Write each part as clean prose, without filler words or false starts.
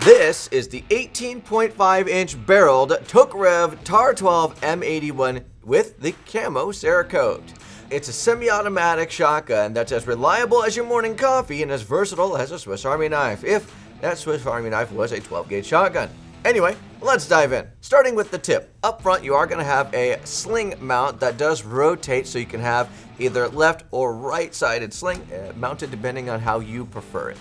This is the 18.5-inch barreled Tokarev TAR-12 M81 with the camo Cerakote. It's a semi-automatic shotgun that's as reliable as your morning coffee and as versatile as a Swiss Army knife, if that Swiss Army knife was a 12-gauge shotgun. Anyway, let's dive in. Starting with the tip. Up front, you are going to have a sling mount that does rotate, so you can have either left or right-sided sling mounted depending on how you prefer it.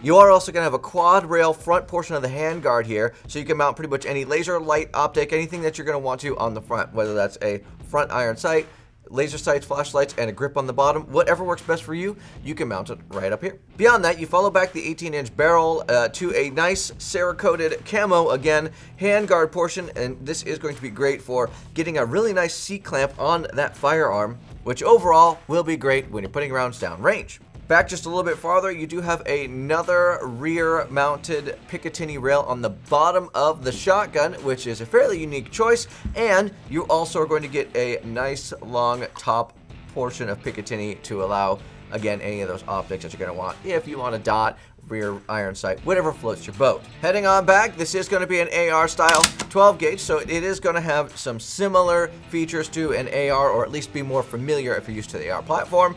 You are also going to have a quad rail front portion of the handguard here, so you can mount pretty much any laser, light, optic, anything that you're going to want to on the front, whether that's a front iron sight, laser sights, flashlights, and a grip on the bottom. Whatever works best for you, you can mount it right up here. Beyond that, you follow back the 18-inch barrel to a nice Cerakoted camo, again, handguard portion, and this is going to be great for getting a really nice C-clamp on that firearm, which overall will be great when you're putting rounds down range. Back just a little bit farther, you do have another rear-mounted Picatinny rail on the bottom of the shotgun, which is a fairly unique choice, and you also are going to get a nice long top portion of Picatinny to allow, again, any of those optics that you're going to want. If you want a dot, rear iron sight, whatever floats your boat. Heading on back, this is going to be an AR style 12 gauge, so it is going to have some similar features to an AR, or at least be more familiar if you're used to the AR platform,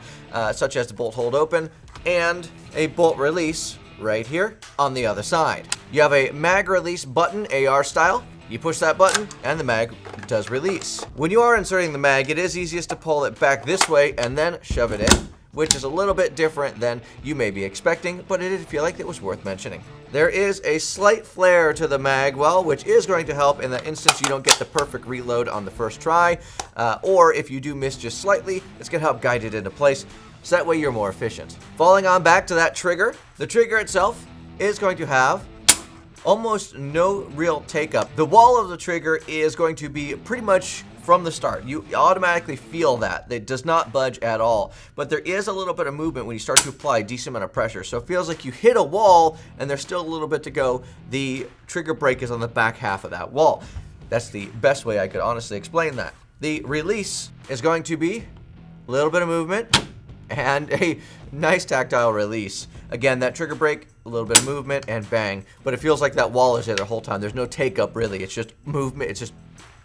such as the bolt hold open and a bolt release right here on the other side. You have a mag release button, AR style. You push that button and the mag does release. When you are inserting the mag, it is easiest to pull it back this way and then shove it in, which is a little bit different than you may be expecting, but it did feel like it was worth mentioning. There is a slight flare to the mag well, which is going to help in the instance you don't get the perfect reload on the first try, or if you do miss just slightly, it's going to help guide it into place, so that way you're more efficient. Falling on back to that trigger, the trigger itself is going to have almost no real take-up. The wall of the trigger is going to be pretty much from the start. You automatically feel that. It does not budge at all. But there is a little bit of movement when you start to apply a decent amount of pressure. So it feels like you hit a wall and there's still a little bit to go. The trigger brake is on the back half of that wall. That's the best way I could honestly explain that. The release is going to be a little bit of movement and a nice tactile release. Again, that trigger brake, a little bit of movement, and bang. But it feels like that wall is there the whole time. There's no take-up, really. It's just movement. It's just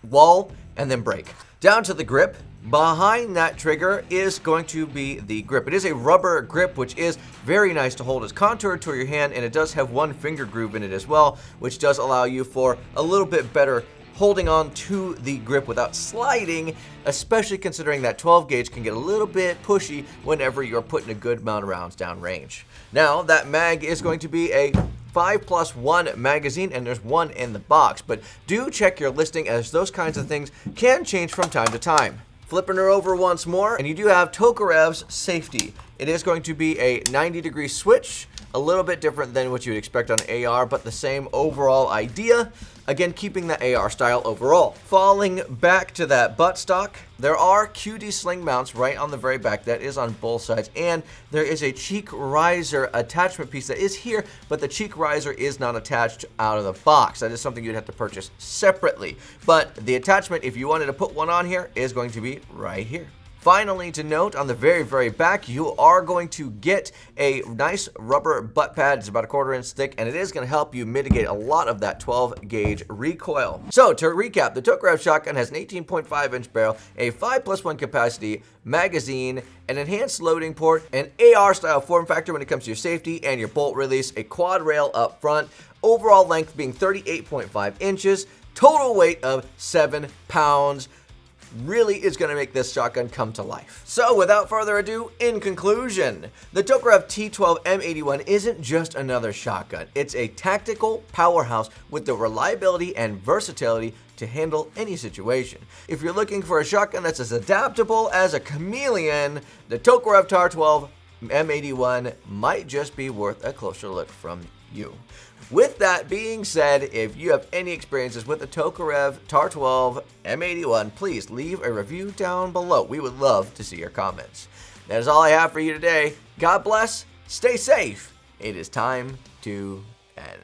wall and then brake. Down to the grip. Behind that trigger is going to be the grip. It is a rubber grip, which is very nice to hold. It's contoured to your hand, and it does have one finger groove in it as well, which does allow you for a little bit better holding on to the grip without sliding, especially considering that 12 gauge can get a little bit pushy whenever you're putting a good amount of rounds down range. Now, that mag is going to be a 5+1 magazine, and there's one in the box, but do check your listing, as those kinds of things can change from time to time. Flipping her over once more, and you do have Tokarev's safety. It is going to be a 90-degree switch, a little bit different than what you would expect on AR, but the same overall idea. Again, keeping the AR style overall. Falling back to that buttstock, there are QD sling mounts right on the very back. That is on both sides, and there is a cheek riser attachment piece that is here, but the cheek riser is not attached out of the box. That is something you'd have to purchase separately. But the attachment, if you wanted to put one on here, is going to be right here. Finally, to note, on the very, very back, you are going to get a nice rubber butt pad. It's about a 1/4 inch thick, and it is going to help you mitigate a lot of that 12 gauge recoil. So, to recap, the Tokarev shotgun has an 18.5-inch barrel, a 5+1 capacity magazine, an enhanced loading port, an AR-style form factor when it comes to your safety and your bolt release, a quad rail up front, overall length being 38.5 inches, total weight of 7 pounds. Really is going to make this shotgun come to life. So without further ado, in conclusion, the Tokarev T12 M81 isn't just another shotgun. It's a tactical powerhouse with the reliability and versatility to handle any situation. If you're looking for a shotgun that's as adaptable as a chameleon, the Tokarev TAR-12 M81 might just be worth a closer look from you. With that being said, if you have any experiences with the Tokarev TAR-12 M81, please leave a review down below. We would love to see your comments. That is all I have for you today. God bless, stay safe. It is time to end.